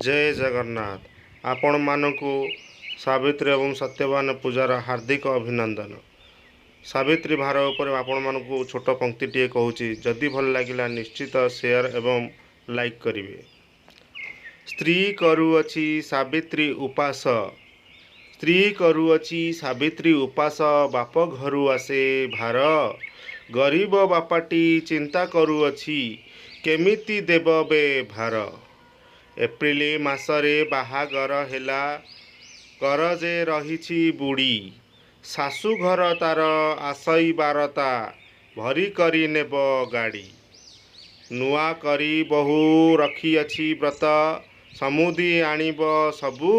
जय जगन्नाथ। आपण मानकु सावित्री एवं सत्यवान पूजार हार्दिक अभिनंदन। सावित्री भार उपर आपण मानकु छोट पंक्तिटे कहूँ, जदि भल लगिला निश्चित शेयर एवं लाइक करिवे। स्त्री करुअछि सावित्री उपास, स्त्री करुअछि सावित्री उपास, बाप घरु आसे भार, गरीब बापाटी चिंता करुअछि केमिति देव बे भार। एप्रिल मासरे बाहागर हेला, करजे रहिछि बुड़ी, शाशु घर तार आसई बारता, भरी करी नेब गाड़ी। नुआ करी बहु रखिअछि व्रत, समुदी आनिब सबु,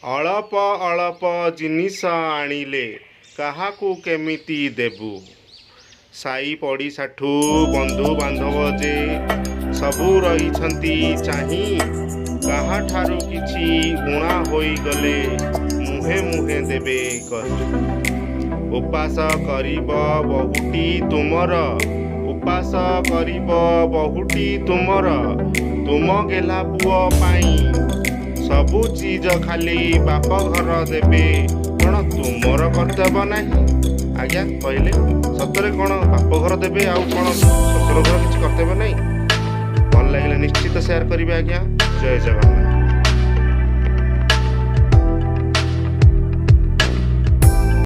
अळप अळप जिनिस आनिले काहाकु केमिति देबु। साई पड़िसाठु बंधु बांधव जे सबु रहिछंती चाही, काहा ठारु किछि उणा होई गले मुहे मुहे देबे कही। उपास करिब बहुटी तुमर, उपास करिब बहुटी तुमर, तुम गेला पुओ पाई, सबु चीज खाली बाप घर देबे, कौन तुमर कर्तव्य नहीं। आज्ञा कहले सतरे कौन बाप घर देबे आउ कौन शशुर घर किसी कर्तव्य नहीं। भल लगे निश्चित शेयर करेंगे। आज्ञा जय जगन्नाथ।